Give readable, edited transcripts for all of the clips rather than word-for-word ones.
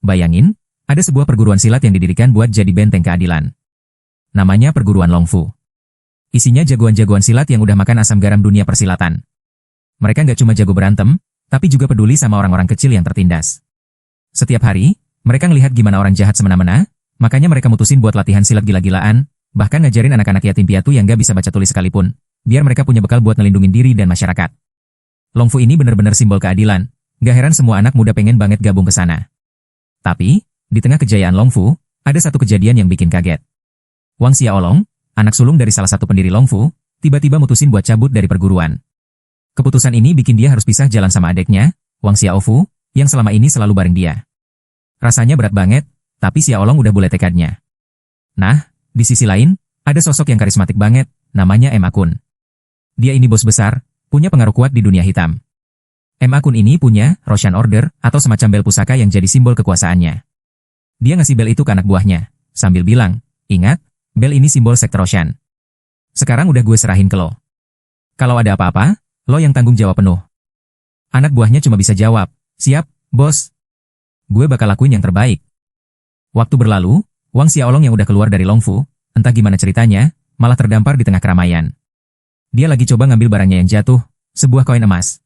Bayangin, ada sebuah perguruan silat yang didirikan buat jadi benteng keadilan. Namanya Perguruan Longfu. Isinya jagoan-jagoan silat yang udah makan asam garam dunia persilatan. Mereka nggak cuma jago berantem, tapi juga peduli sama orang-orang kecil yang tertindas. Setiap hari, mereka ngelihat gimana orang jahat semena-mena, makanya mereka mutusin buat latihan silat gila-gilaan, bahkan ngajarin anak-anak yatim piatu yang nggak bisa baca tulis sekalipun, biar mereka punya bekal buat ngelindungin diri dan masyarakat. Longfu ini benar-benar simbol keadilan, nggak heran semua anak muda pengen banget gabung ke sana. Tapi, di tengah kejayaan Longfu, ada satu kejadian yang bikin kaget. Wang Xiaolong, anak sulung dari salah satu pendiri Longfu, tiba-tiba mutusin buat cabut dari perguruan. Keputusan ini bikin dia harus pisah jalan sama adeknya, Wang Xiaofu, yang selama ini selalu bareng dia. Rasanya berat banget, tapi Xiaolong udah bulat tekadnya. Nah, di sisi lain, ada sosok yang karismatik banget, namanya M. Akun. Dia ini bos besar, punya pengaruh kuat di dunia hitam. M. Akun ini punya Roshan Order atau semacam bel pusaka yang jadi simbol kekuasaannya. Dia ngasih bel itu ke anak buahnya, sambil bilang, ingat, bel ini simbol sekte Roshan. Sekarang udah gue serahin ke lo. Kalau ada apa-apa, lo yang tanggung jawab penuh. Anak buahnya cuma bisa jawab, siap, bos. Gue bakal lakuin yang terbaik. Waktu berlalu, Wang Xiaolong yang udah keluar dari Longfu, entah gimana ceritanya, malah terdampar di tengah keramaian. Dia lagi coba ngambil barangnya yang jatuh, sebuah koin emas.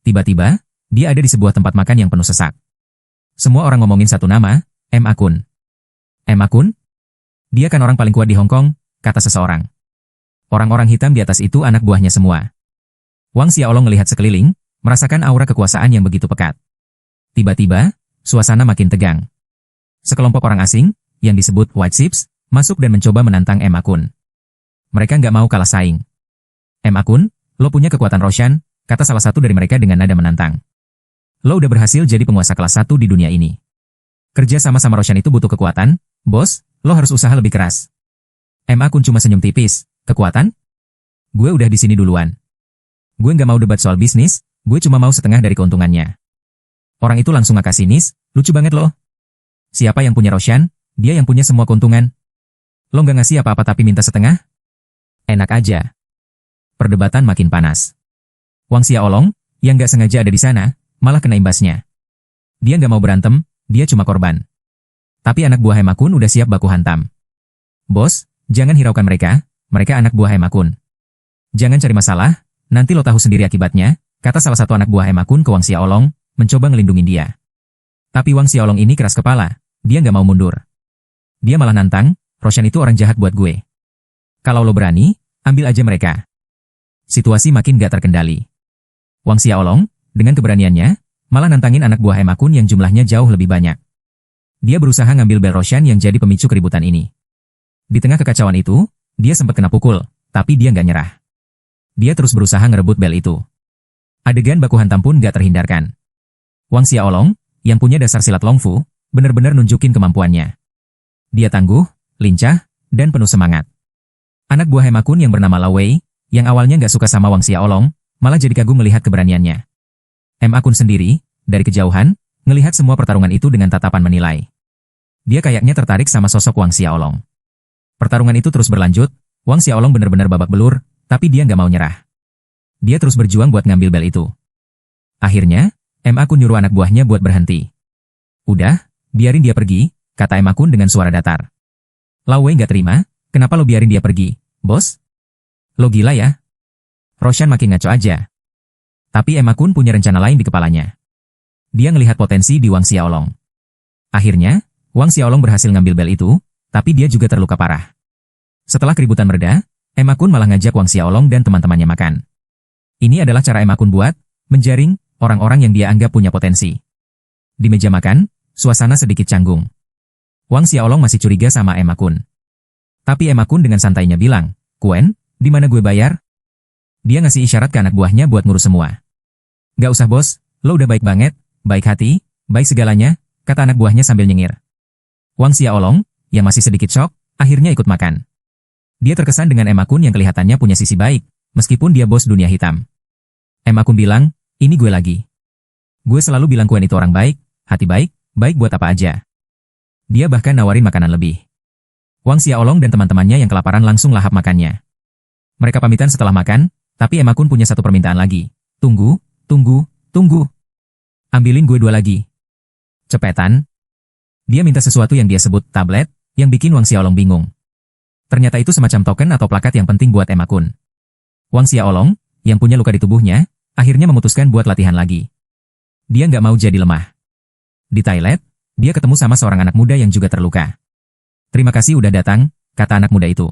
Tiba-tiba, dia ada di sebuah tempat makan yang penuh sesak. Semua orang ngomongin satu nama, M. Akun. M. Akun? Dia kan orang paling kuat di Hong Kong, kata seseorang. Orang-orang hitam di atas itu anak buahnya semua. Wang Xiaolong melihat sekeliling, merasakan aura kekuasaan yang begitu pekat. Tiba-tiba, suasana makin tegang. Sekelompok orang asing, yang disebut White Ships, masuk dan mencoba menantang M. Akun. Mereka nggak mau kalah saing. M. Akun, lo punya kekuatan Roshan, kata salah satu dari mereka dengan nada menantang. Lo udah berhasil jadi penguasa kelas 1 di dunia ini. Kerja sama-sama Roshan itu butuh kekuatan, bos, lo harus usaha lebih keras. M. Akun cuma senyum tipis, kekuatan? Gue udah di sini duluan. Gue nggak mau debat soal bisnis, gue cuma mau setengah dari keuntungannya. Orang itu langsung ngakak sinis, lucu banget loh. Siapa yang punya Roshan, dia yang punya semua keuntungan. Lo nggak ngasih apa-apa tapi minta setengah? Enak aja. Perdebatan makin panas. Wang Xiaolong, yang nggak sengaja ada di sana, malah kena imbasnya. Dia nggak mau berantem, dia cuma korban. Tapi anak buah M. Akun udah siap baku hantam. Bos, jangan hiraukan mereka, mereka anak buah M. Akun. Jangan cari masalah, nanti lo tahu sendiri akibatnya, kata salah satu anak buah M. Akun ke Wang Xiaolong, mencoba ngelindungin dia. Tapi Wang Xiaolong ini keras kepala, dia nggak mau mundur. Dia malah nantang, Roshan itu orang jahat buat gue. Kalau lo berani, ambil aja mereka. Situasi makin gak terkendali. Wang Xiaolong, dengan keberaniannya, malah nantangin anak buah M. Akun yang jumlahnya jauh lebih banyak. Dia berusaha ngambil bel Roshan yang jadi pemicu keributan ini. Di tengah kekacauan itu, dia sempat kena pukul, tapi dia nggak nyerah. Dia terus berusaha ngerebut bel itu. Adegan baku hantam pun gak terhindarkan. Wang Xiaolong, yang punya dasar silat Longfu, benar-benar nunjukin kemampuannya. Dia tangguh, lincah, dan penuh semangat. Anak buah M. Akun yang bernama Lao Wei, yang awalnya nggak suka sama Wang Xiaolong, malah jadi kagum melihat keberaniannya. M. Akun sendiri, dari kejauhan, ngelihat semua pertarungan itu dengan tatapan menilai. Dia kayaknya tertarik sama sosok Wang Xiaolong. Pertarungan itu terus berlanjut, Wang Xiaolong benar-benar babak belur, tapi dia nggak mau nyerah. Dia terus berjuang buat ngambil bel itu. Akhirnya, M. Akun nyuruh anak buahnya buat berhenti. Udah, biarin dia pergi, kata M. Akun dengan suara datar. Lao Wei nggak terima, kenapa lo biarin dia pergi, bos? Lo gila ya? Roshan makin ngaco aja. Tapi M. Akun punya rencana lain di kepalanya. Dia ngelihat potensi di Wang Xiaolong. Akhirnya, Wang Xiaolong berhasil ngambil bel itu, tapi dia juga terluka parah. Setelah keributan mereda, M. Akun malah ngajak Wang Xiaolong dan teman-temannya makan. Ini adalah cara M. Akun buat menjaring orang-orang yang dia anggap punya potensi. Di meja makan, suasana sedikit canggung. Wang Xiaolong masih curiga sama M. Akun. Tapi M. Akun dengan santainya bilang, Kuen, di mana gue bayar? Dia ngasih isyarat ke anak buahnya buat ngurus semua. Gak usah bos, lo udah baik banget, baik hati, baik segalanya, kata anak buahnya sambil nyengir. Wang Xiaolong, yang masih sedikit shock, akhirnya ikut makan. Dia terkesan dengan M. Akun yang kelihatannya punya sisi baik, meskipun dia bos dunia hitam. M. Akun bilang, ini gue lagi. Gue selalu bilang Kuen itu orang baik, hati baik, baik buat apa aja. Dia bahkan nawarin makanan lebih. Wang Xiaolong dan teman-temannya yang kelaparan langsung lahap makannya. Mereka pamitan setelah makan, tapi M. Akun punya satu permintaan lagi. Tunggu. Ambilin gue 2 lagi. Cepetan. Dia minta sesuatu yang dia sebut tablet, yang bikin Wang Xiaolong bingung. Ternyata itu semacam token atau plakat yang penting buat Emma Kun. Wang Xiaolong, yang punya luka di tubuhnya, akhirnya memutuskan buat latihan lagi. Dia nggak mau jadi lemah. Di toilet, dia ketemu sama seorang anak muda yang juga terluka. "Terima kasih udah datang," kata anak muda itu.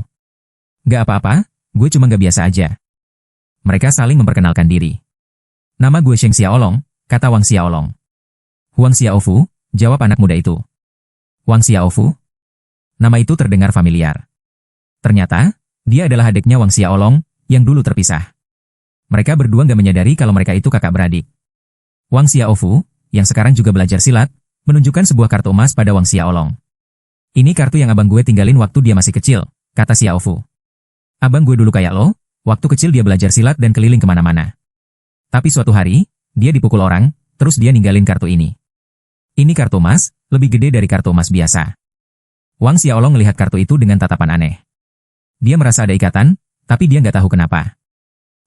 "Nggak apa-apa, gue cuma nggak biasa aja." Mereka saling memperkenalkan diri. "Nama gue Sheng Xiaolong," kata Wang Xiaolong. "Huang Xiaofu," jawab anak muda itu. Wang Xiaofu? Nama itu terdengar familiar. Ternyata, dia adalah adiknya Wang Xiaolong, yang dulu terpisah. Mereka berdua nggak menyadari kalau mereka itu kakak beradik. Wang Xiaofu, yang sekarang juga belajar silat, menunjukkan sebuah kartu emas pada Wang Xiaolong. "Ini kartu yang abang gue tinggalin waktu dia masih kecil," kata Xiaofu. "Abang gue dulu kayak lo, waktu kecil dia belajar silat dan keliling kemana-mana. Tapi suatu hari, dia dipukul orang, terus dia ninggalin kartu ini. Ini kartu emas, lebih gede dari kartu emas biasa." Wang Xiaolong melihat kartu itu dengan tatapan aneh. Dia merasa ada ikatan, tapi dia nggak tahu kenapa.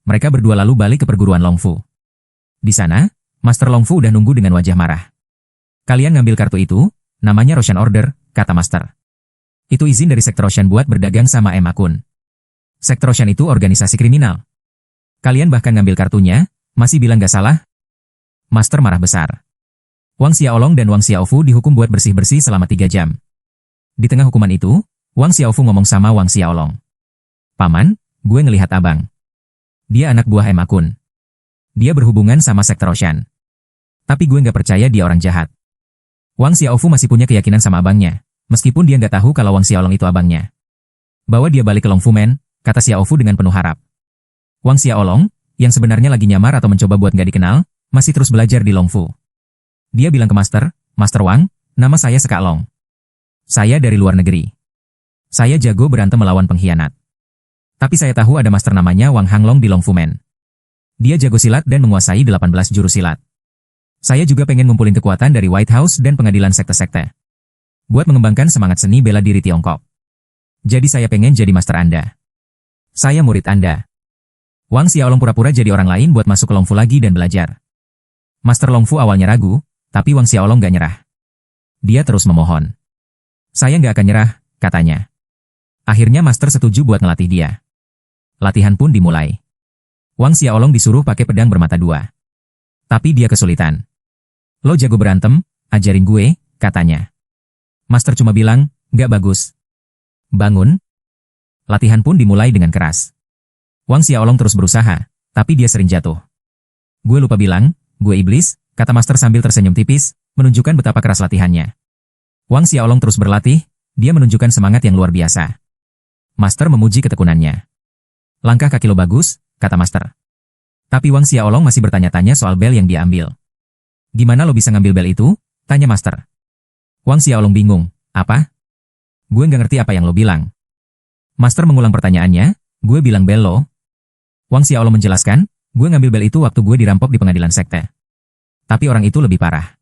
Mereka berdua lalu balik ke perguruan Longfu. Di sana, Master Longfu udah nunggu dengan wajah marah. "Kalian ngambil kartu itu, namanya Roshan Order," kata Master. "Itu izin dari Sektor Roshan buat berdagang sama Emma Kun. Sektor Roshan itu organisasi kriminal. Kalian bahkan ngambil kartunya, masih bilang nggak salah?" Master marah besar. Wang Xiaolong dan Wang Xiaofu dihukum buat bersih-bersih selama 3 jam. Di tengah hukuman itu, Wang Xiaofu ngomong sama Wang Xiaolong. "Paman, gue ngelihat abang. Dia anak buah Emma Kun. Dia berhubungan sama Sektor Roshan. Tapi gue nggak percaya dia orang jahat." Wang Xiaofu masih punya keyakinan sama abangnya, meskipun dia nggak tahu kalau Wang Xiaolong itu abangnya. "Bawa dia balik ke Longfu Man," kata Xiaofu dengan penuh harap. Wang Xiaolong, yang sebenarnya lagi nyamar atau mencoba buat nggak dikenal, masih terus belajar di Longfu. Dia bilang ke Master, "Master Wang, nama saya Sekak Long. Saya dari luar negeri. Saya jago berantem melawan pengkhianat. Tapi saya tahu ada master namanya Wang Hanglong di Longfu Man. Dia jago silat dan menguasai 18 jurus silat. Saya juga pengen ngumpulin kekuatan dari White House dan pengadilan sekte-sekte. Buat mengembangkan semangat seni bela diri Tiongkok. Jadi saya pengen jadi master Anda. Saya murid Anda." Wang Xiaolong pura-pura jadi orang lain buat masuk ke Longfu lagi dan belajar. Master Longfu awalnya ragu, tapi Wang Xiaolong gak nyerah. Dia terus memohon. "Saya nggak akan nyerah," katanya. Akhirnya Master setuju buat ngelatih dia. Latihan pun dimulai. Wang Xiaolong disuruh pakai pedang bermata dua. Tapi dia kesulitan. "Lo jago berantem, ajarin gue," katanya. Master cuma bilang, "Nggak bagus. Bangun." Latihan pun dimulai dengan keras. Wang Xiaolong terus berusaha, tapi dia sering jatuh. "Gue lupa bilang, gue iblis," kata Master sambil tersenyum tipis, menunjukkan betapa keras latihannya. Wang Xiaolong terus berlatih, dia menunjukkan semangat yang luar biasa. Master memuji ketekunannya. "Langkah kaki lo bagus," kata Master. Tapi Wang Xiaolong masih bertanya-tanya soal bel yang dia ambil. "Gimana lo bisa ngambil bel itu?" tanya Master. Wang Xiaolong bingung, "Apa? Gue nggak ngerti apa yang lo bilang." Master mengulang pertanyaannya, "Gue bilang bel lo." Wang Xiaolong menjelaskan, "Gue ngambil bel itu waktu gue dirampok di pengadilan sekte. Tapi orang itu lebih parah.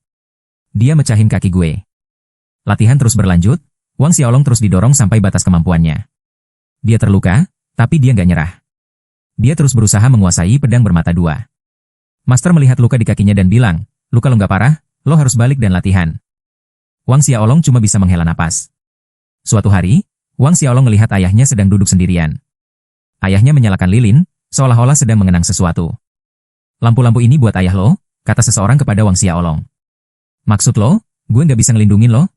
Dia mecahin kaki gue." Latihan terus berlanjut, Wang Xiaolong terus didorong sampai batas kemampuannya. Dia terluka, tapi dia nggak nyerah. Dia terus berusaha menguasai pedang bermata dua. Master melihat luka di kakinya dan bilang, "Luka lo nggak parah, lo harus balik dan latihan." Wang Xiaolong cuma bisa menghela napas. Suatu hari, Wang Xiaolong melihat ayahnya sedang duduk sendirian. Ayahnya menyalakan lilin, seolah-olah sedang mengenang sesuatu. "Lampu-lampu ini buat ayah lo," kata seseorang kepada Wang Xiaolong. "Maksud lo, gue nggak bisa ngelindungin lo?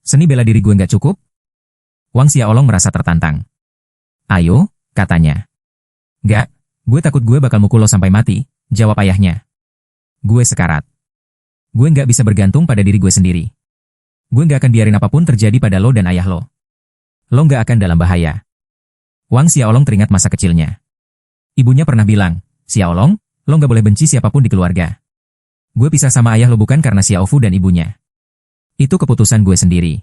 Seni bela diri gue nggak cukup?" Wang Xiaolong merasa tertantang. "Ayo," katanya. "Nggak, gue takut gue bakal mukul lo sampai mati," jawab ayahnya. "Gue sekarat. Gue nggak bisa bergantung pada diri gue sendiri. Gue nggak akan biarin apapun terjadi pada lo dan ayah lo. Lo nggak akan dalam bahaya." Wang Xiaolong teringat masa kecilnya. Ibunya pernah bilang, "Xiaolong, lo nggak boleh benci siapapun di keluarga. Gue pisah sama ayah lo bukan karena Xiaofu dan ibunya. Itu keputusan gue sendiri."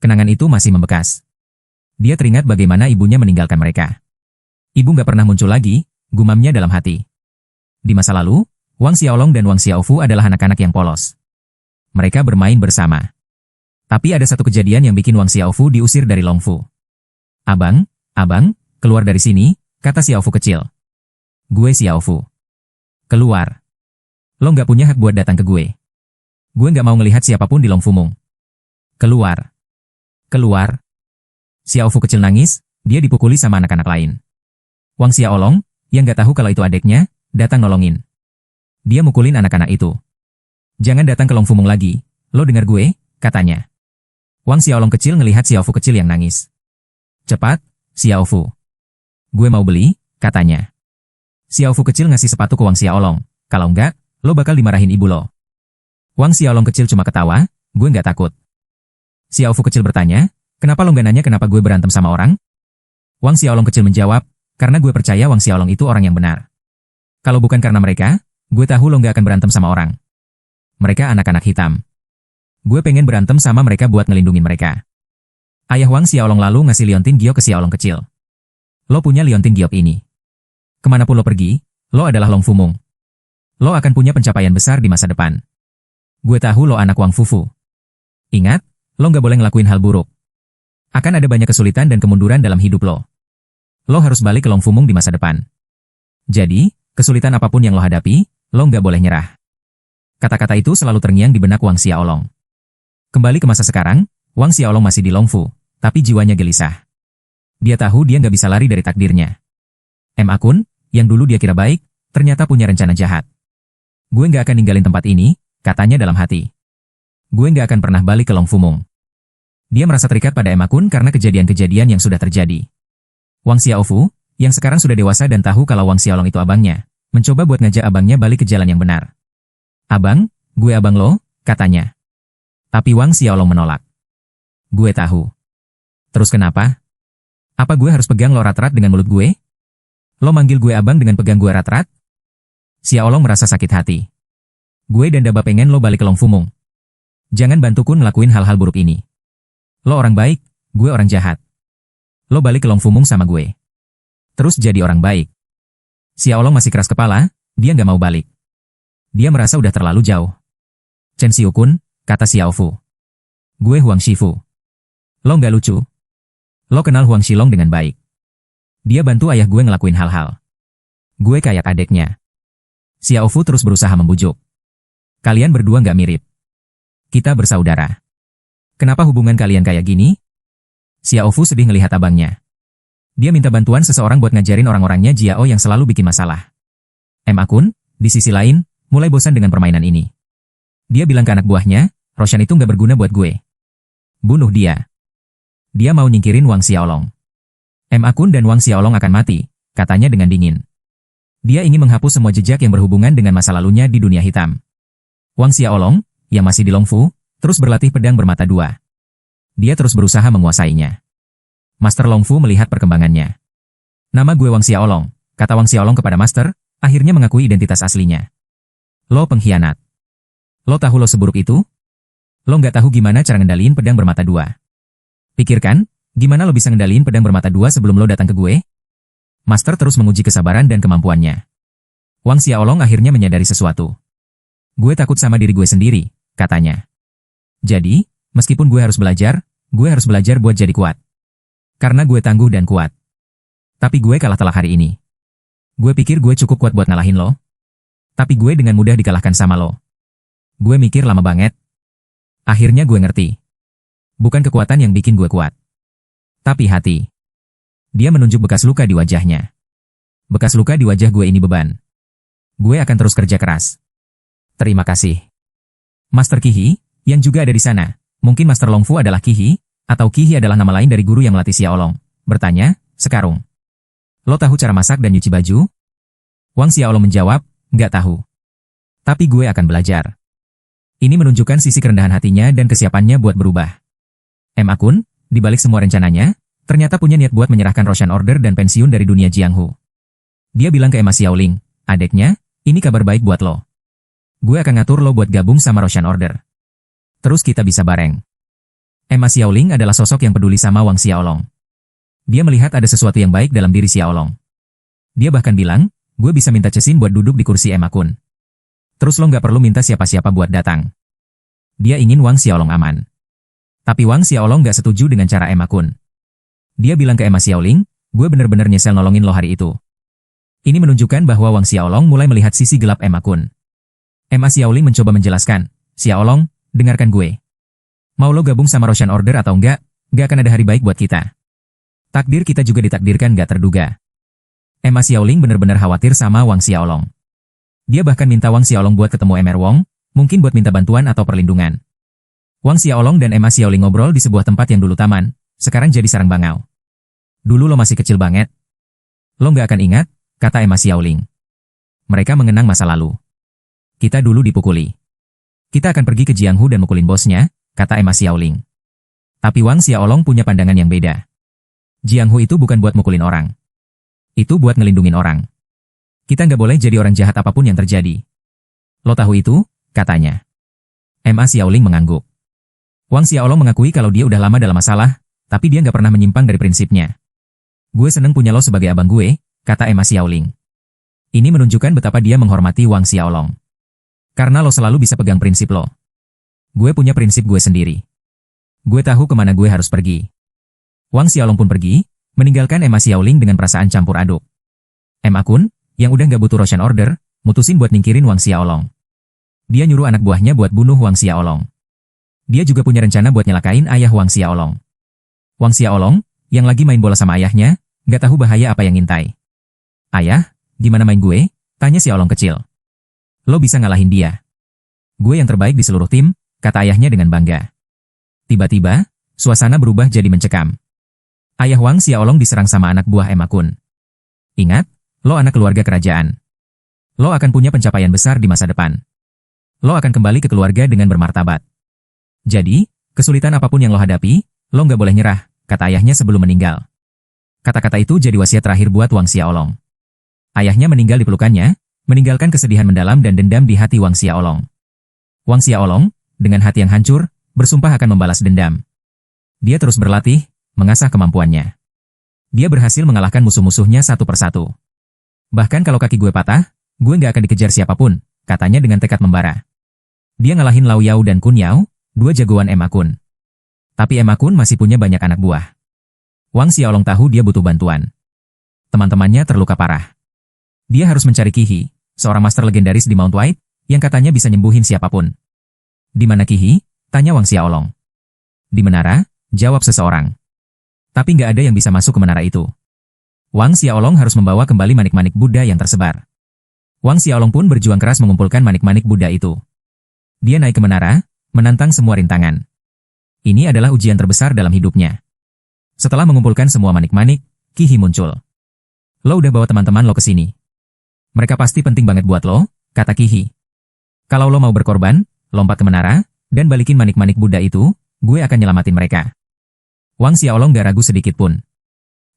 Kenangan itu masih membekas. Dia teringat bagaimana ibunya meninggalkan mereka. Ibu nggak pernah muncul lagi, gumamnya dalam hati. Di masa lalu, Wang Xiaolong dan Wang Xiaofu adalah anak-anak yang polos. Mereka bermain bersama. Tapi ada satu kejadian yang bikin Wang Xiaofu diusir dari Longfu. "Abang, keluar dari sini," kata Xiaofu kecil. "Gue Xiaofu. Keluar. Lo nggak punya hak buat datang ke gue. Gue nggak mau ngelihat siapapun di Longfu Mung." Keluar. Keluar. Xiaofu kecil nangis, dia dipukuli sama anak-anak lain. Wang Xiaolong, yang gak tahu kalau itu adeknya, datang nolongin. Dia mukulin anak-anak itu. Jangan datang ke Long Fumong lagi, lo dengar gue, katanya. Wang Xiaolong kecil ngelihat Xiaofu kecil yang nangis. Cepat, Xiaofu. Gue mau beli, katanya. Xiaofu kecil ngasih sepatu ke Wang Xiaolong. Kalau enggak, lo bakal dimarahin ibu lo. Wang Xiaolong kecil cuma ketawa, gue nggak takut. Xiaofu kecil bertanya, kenapa lo nggak nanya kenapa gue berantem sama orang? Wang Xiaolong kecil menjawab, karena gue percaya Wang Xiaolong itu orang yang benar. Kalau bukan karena mereka, gue tahu lo nggak akan berantem sama orang. Mereka anak-anak hitam. Gue pengen berantem sama mereka buat ngelindungin mereka. Ayah Wang Xiaolong lalu ngasih liontin giok ke Xiaolong kecil. Lo punya liontin giok ini. Kemanapun lo pergi, lo adalah Long Fumong. Lo akan punya pencapaian besar di masa depan. Gue tahu lo anak Wang Fufu. Ingat, lo nggak boleh ngelakuin hal buruk. Akan ada banyak kesulitan dan kemunduran dalam hidup lo. Lo harus balik ke Long Fumong di masa depan. Jadi, kesulitan apapun yang lo hadapi, lo nggak boleh nyerah. Kata-kata itu selalu terngiang di benak Wang Xiaolong. Kembali ke masa sekarang, Wang Xiaolong masih di Long Fu, tapi jiwanya gelisah. Dia tahu dia nggak bisa lari dari takdirnya. Akun, yang dulu dia kira baik, ternyata punya rencana jahat. Gue nggak akan ninggalin tempat ini, katanya dalam hati. Gue nggak akan pernah balik ke Long Fumong. Dia merasa terikat pada Akun karena kejadian-kejadian yang sudah terjadi. Wang Xiaofu, yang sekarang sudah dewasa dan tahu kalau Wang Xiaolong itu abangnya, mencoba buat ngajak abangnya balik ke jalan yang benar. Abang, gue abang lo, katanya. Tapi Wang Xiaolong menolak. Gue tahu. Terus kenapa? Apa gue harus pegang lo rat-rat dengan mulut gue? Lo manggil gue abang dengan pegang gue rat-rat? Xiaolong merasa sakit hati. Gue dan Daba pengen lo balik ke Long Fumong. Jangan bantu Kun ngelakuin hal-hal buruk ini. Lo orang baik, gue orang jahat. Lo balik ke Long Fumong sama gue. Terus jadi orang baik. Xiaolong masih keras kepala, dia nggak mau balik. Dia merasa udah terlalu jauh. Chen Xiu-kun, kata Xiaofu. Gue Huang Shifu. Lo nggak lucu. Lo kenal Huang Shilong dengan baik. Dia bantu ayah gue ngelakuin hal-hal. Gue kayak adeknya. Xiaofu terus berusaha membujuk. Kalian berdua nggak mirip. Kita bersaudara. Kenapa hubungan kalian kayak gini? Xiaofu sedih ngelihat abangnya. Dia minta bantuan seseorang buat ngajarin orang-orangnya Jiao yang selalu bikin masalah. Akun, di sisi lain, mulai bosan dengan permainan ini. Dia bilang ke anak buahnya, Roshan itu nggak berguna buat gue. Bunuh dia. Dia mau nyingkirin Wang Xiaolong. Akun dan Wang Xiaolong akan mati, katanya dengan dingin. Dia ingin menghapus semua jejak yang berhubungan dengan masa lalunya di dunia hitam. Wang Xiaolong, yang masih di Long Fu, terus berlatih pedang bermata dua. Dia terus berusaha menguasainya. Master Long Fu melihat perkembangannya. Nama gue Wang Xiaolong, kata Wang Xiaolong kepada Master, akhirnya mengakui identitas aslinya. Lo pengkhianat. Lo tahu lo seburuk itu? Lo nggak tahu gimana cara ngendaliin pedang bermata dua. Pikirkan, gimana lo bisa ngendaliin pedang bermata dua sebelum lo datang ke gue? Master terus menguji kesabaran dan kemampuannya. Wang Xiaolong akhirnya menyadari sesuatu. Gue takut sama diri gue sendiri, katanya. Jadi, meskipun gue harus belajar buat jadi kuat. Karena gue tangguh dan kuat. Tapi gue kalah telak hari ini. Gue pikir gue cukup kuat buat ngalahin lo. Tapi gue dengan mudah dikalahkan sama lo. Gue mikir lama banget. Akhirnya gue ngerti. Bukan kekuatan yang bikin gue kuat. Tapi hati. Dia menunjuk bekas luka di wajahnya. Bekas luka di wajah gue ini beban. Gue akan terus kerja keras. Terima kasih. Master Qihi, yang juga ada di sana. Mungkin Master Long Fu adalah Qihi, atau Qihi adalah nama lain dari guru yang melatih Xiaolong. Bertanya, sekarung. Lo tahu cara masak dan nyuci baju? Wang Xiaolong menjawab, nggak tahu. Tapi gue akan belajar. Ini menunjukkan sisi kerendahan hatinya dan kesiapannya buat berubah. Akun, dibalik semua rencananya, ternyata punya niat buat menyerahkan Roshan Order dan pensiun dari dunia Jianghu. Dia bilang ke Emma Xiaoling, adeknya, ini kabar baik buat lo. Gue akan ngatur lo buat gabung sama Roshan Order. Terus kita bisa bareng. Emma Xiaoling adalah sosok yang peduli sama Wang Xiaolong. Dia melihat ada sesuatu yang baik dalam diri Xiaolong. Dia bahkan bilang, gue bisa minta Cesin buat duduk di kursi Akun. Terus lo nggak perlu minta siapa-siapa buat datang. Dia ingin Wang Xiaolong aman. Tapi Wang Xiaolong nggak setuju dengan cara Akun. Dia bilang ke Emma Xiaoling, gue bener-bener nyesel nolongin lo hari itu. Ini menunjukkan bahwa Wang Xiaolong mulai melihat sisi gelap Akun. Emma Xiaoling mencoba menjelaskan, Xiaolong, dengarkan gue. Mau lo gabung sama Roshan Order atau enggak akan ada hari baik buat kita. Takdir kita juga ditakdirkan gak terduga. Emma Xiaoling benar-benar khawatir sama Wang Xiaolong. Dia bahkan minta Wang Xiaolong buat ketemu Emir Wong, mungkin buat minta bantuan atau perlindungan. Wang Xiaolong dan Emma Xiaoling ngobrol di sebuah tempat yang dulu taman, sekarang jadi sarang bangau. Dulu lo masih kecil banget. Lo nggak akan ingat, kata Emma Xiaoling. Mereka mengenang masa lalu. Kita dulu dipukuli. Kita akan pergi ke Jianghu dan mukulin bosnya, kata Emma Xiaoling. Tapi Wang Xiaolong punya pandangan yang beda. Jianghu itu bukan buat mukulin orang. Itu buat ngelindungin orang. Kita nggak boleh jadi orang jahat apapun yang terjadi. Lo tahu itu, katanya. Emma Xiaoling mengangguk. Wang Xiaolong mengakui kalau dia udah lama dalam masalah, tapi dia nggak pernah menyimpang dari prinsipnya. Gue seneng punya lo sebagai abang gue, kata Emma Xiaoling. Ini menunjukkan betapa dia menghormati Wang Xiaolong. Karena lo selalu bisa pegang prinsip lo. Gue punya prinsip gue sendiri. Gue tahu kemana gue harus pergi. Wang Xiaolong pun pergi, meninggalkan Emma Xiaoling dengan perasaan campur aduk. Emma Kun, yang udah nggak butuh Roshan Order, mutusin buat nyingkirin Wang Xiaolong. Dia nyuruh anak buahnya buat bunuh Wang Xiaolong. Dia juga punya rencana buat nyelakain ayah Wang Xiaolong. Wang Xiaolong, yang lagi main bola sama ayahnya, nggak tahu bahaya apa yang ngintai. Ayah, gimana main gue? Tanya Xiaolong kecil. Lo bisa ngalahin dia. Gue yang terbaik di seluruh tim, kata ayahnya dengan bangga. Tiba-tiba, suasana berubah jadi mencekam. Ayah Wang Xiaolong diserang sama anak buah Emma Kun. Ingat, lo anak keluarga kerajaan. Lo akan punya pencapaian besar di masa depan. Lo akan kembali ke keluarga dengan bermartabat. Jadi, kesulitan apapun yang lo hadapi, lo nggak boleh nyerah, kata ayahnya sebelum meninggal. Kata-kata itu jadi wasiat terakhir buat Wang Xiaolong. Ayahnya meninggal di pelukannya, meninggalkan kesedihan mendalam dan dendam di hati Wang Xiaolong. Wang Xiaolong, dengan hati yang hancur, bersumpah akan membalas dendam. Dia terus berlatih, mengasah kemampuannya. Dia berhasil mengalahkan musuh-musuhnya satu persatu. Bahkan kalau kaki gue patah, gue nggak akan dikejar siapapun, katanya dengan tekad membara. Dia ngalahin Lao Yao dan Kun Yao, dua jagoan Emma Kun. Tapi Emma Kun masih punya banyak anak buah. Wang Xiaolong tahu dia butuh bantuan. Teman-temannya terluka parah. Dia harus mencari Qihi, seorang master legendaris di Mount White, yang katanya bisa nyembuhin siapapun. Di mana Qihi? Tanya Wang Xiaolong. Di menara, jawab seseorang. Tapi nggak ada yang bisa masuk ke menara itu. Wang Xiaolong harus membawa kembali manik-manik Buddha yang tersebar. Wang Xiaolong pun berjuang keras mengumpulkan manik-manik Buddha itu. Dia naik ke menara, menantang semua rintangan. Ini adalah ujian terbesar dalam hidupnya. Setelah mengumpulkan semua manik-manik, Qihi muncul. Lo udah bawa teman-teman lo ke sini. Mereka pasti penting banget buat lo, kata Qihi. Kalau lo mau berkorban, lompat ke menara, dan balikin manik-manik Buddha itu, gue akan nyelamatin mereka. Wang Xiaolong gak ragu sedikit pun.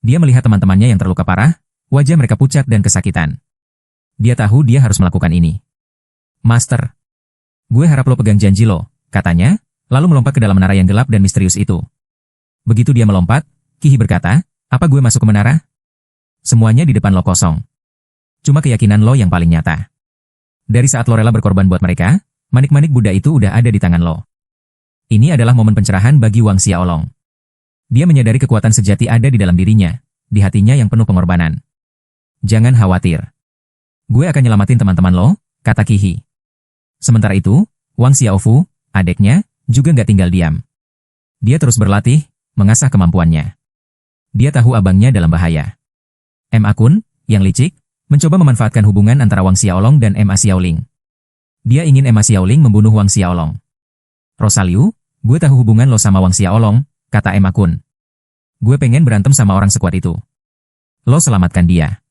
Dia melihat teman-temannya yang terluka parah, wajah mereka pucat dan kesakitan. Dia tahu dia harus melakukan ini. Master, gue harap lo pegang janji lo, katanya, lalu melompat ke dalam menara yang gelap dan misterius itu. Begitu dia melompat, Qihi berkata, apa gue masuk ke menara? Semuanya di depan lo kosong. Cuma keyakinan lo yang paling nyata. Dari saat lo rela berkorban buat mereka, manik-manik Buddha itu udah ada di tangan lo. Ini adalah momen pencerahan bagi Wang Xiaolong. Dia menyadari kekuatan sejati ada di dalam dirinya, di hatinya yang penuh pengorbanan. Jangan khawatir. Gue akan nyelamatin teman-teman lo, kata Qihi. Sementara itu, Wang Xiaofu, adeknya, juga nggak tinggal diam. Dia terus berlatih, mengasah kemampuannya. Dia tahu abangnya dalam bahaya. Emma Kun, yang licik, mencoba memanfaatkan hubungan antara Wang Xiaolong dan Emma Xiaoling. Dia ingin Emma Xiaoling membunuh Wang Xiaolong. Rosaliu, gue tahu hubungan lo sama Wang Xiaolong, kata Emma Kun. Gue pengen berantem sama orang sekuat itu. Lo selamatkan dia.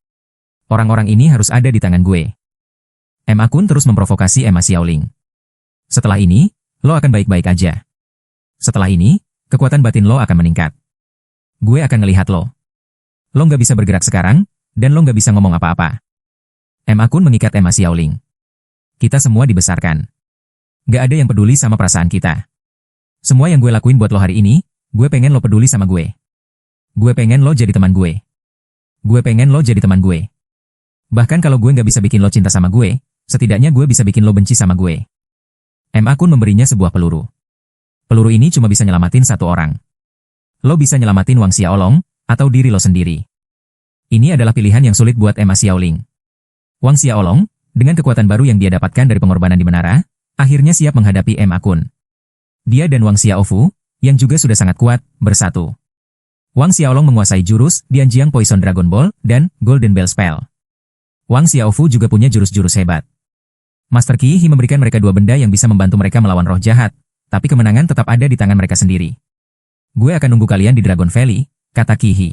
Orang-orang ini harus ada di tangan gue. Emma Kun terus memprovokasi Emma Xiaoling. Setelah ini, lo akan baik-baik aja. Setelah ini, kekuatan batin lo akan meningkat. Gue akan ngelihat lo. Lo nggak bisa bergerak sekarang, dan lo nggak bisa ngomong apa-apa. Emma Kun mengikat Emma Xiaoling. Kita semua dibesarkan. Gak ada yang peduli sama perasaan kita. Semua yang gue lakuin buat lo hari ini, gue pengen lo peduli sama gue. Gue pengen lo jadi teman gue. Gue pengen lo jadi teman gue. Bahkan kalau gue nggak bisa bikin lo cinta sama gue, setidaknya gue bisa bikin lo benci sama gue. Emma Kun memberinya sebuah peluru. Peluru ini cuma bisa nyelamatin satu orang. Lo bisa nyelamatin Wang Xiaolong, atau diri lo sendiri. Ini adalah pilihan yang sulit buat Emma Xiaoling. Wang Xiaolong, dengan kekuatan baru yang dia dapatkan dari pengorbanan di menara, akhirnya siap menghadapi Emma Kun. Dia dan Wang Xiaofu, yang juga sudah sangat kuat, bersatu. Wang Xiaolong menguasai jurus Dianjiang Poison Dragon Ball dan Golden Bell Spell. Wang Xiaofu juga punya jurus-jurus hebat. Master Qi He memberikan mereka dua benda yang bisa membantu mereka melawan roh jahat, tapi kemenangan tetap ada di tangan mereka sendiri. Gue akan nunggu kalian di Dragon Valley, kata Qi He.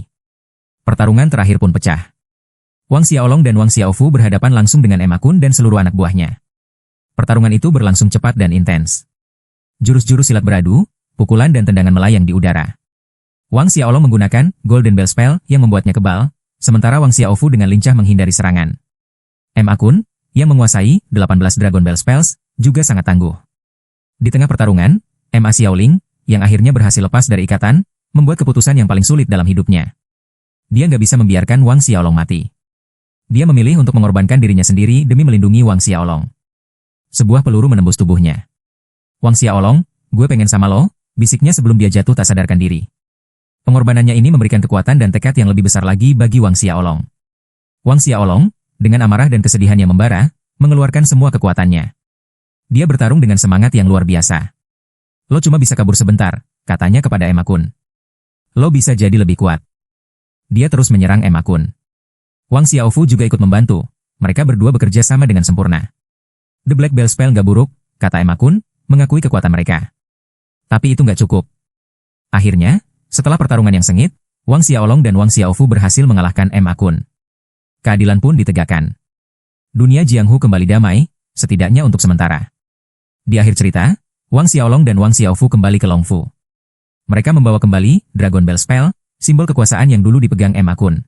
Pertarungan terakhir pun pecah. Wang Xiaolong dan Wang Xiaofu berhadapan langsung dengan Emma Kun dan seluruh anak buahnya. Pertarungan itu berlangsung cepat dan intens. Jurus-jurus silat beradu, pukulan dan tendangan melayang di udara. Wang Xiaolong menggunakan Golden Bell Spell yang membuatnya kebal, sementara Wang Xiaofu dengan lincah menghindari serangan. Emma Kun, yang menguasai 18 Dragon Bell Spells, juga sangat tangguh. Di tengah pertarungan, Ma Xiaoling, yang akhirnya berhasil lepas dari ikatan, membuat keputusan yang paling sulit dalam hidupnya. Dia nggak bisa membiarkan Wang Xiaolong mati. Dia memilih untuk mengorbankan dirinya sendiri demi melindungi Wang Xiaolong. Sebuah peluru menembus tubuhnya. Wang Xiaolong, gue pengen sama lo, bisiknya sebelum dia jatuh tak sadarkan diri. Pengorbanannya ini memberikan kekuatan dan tekad yang lebih besar lagi bagi Wang Xiaolong. Wang Xiaolong, dengan amarah dan kesedihan yang membara, mengeluarkan semua kekuatannya. Dia bertarung dengan semangat yang luar biasa. Lo cuma bisa kabur sebentar, katanya kepada Emma Kun. Lo bisa jadi lebih kuat. Dia terus menyerang Emma Kun. Wang Xiaofu juga ikut membantu, mereka berdua bekerja sama dengan sempurna. The Black Bell Spell gak buruk, kata Emma Kun, mengakui kekuatan mereka. Tapi itu gak cukup. Akhirnya, setelah pertarungan yang sengit, Wang Xiaolong dan Wang Xiaofu berhasil mengalahkan Emma Kun. Keadilan pun ditegakkan. Dunia Jianghu kembali damai, setidaknya untuk sementara. Di akhir cerita, Wang Xiaolong dan Wang Xiaofu kembali ke Longfu. Mereka membawa kembali Dragon Bell Spell, simbol kekuasaan yang dulu dipegang Emma Kun.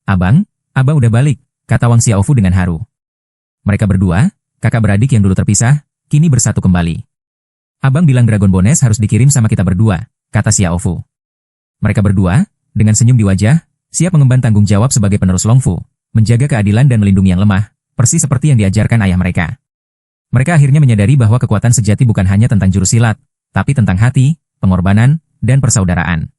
Abang udah balik, kata Wang Xiaofu dengan haru. Mereka berdua, kakak beradik yang dulu terpisah, kini bersatu kembali. Abang bilang Dragon Bonus harus dikirim sama kita berdua, kata Xiaofu. Mereka berdua, dengan senyum di wajah, siap mengemban tanggung jawab sebagai penerus Longfu, menjaga keadilan dan melindungi yang lemah, persis seperti yang diajarkan ayah mereka. Mereka akhirnya menyadari bahwa kekuatan sejati bukan hanya tentang jurus silat, tapi tentang hati, pengorbanan, dan persaudaraan.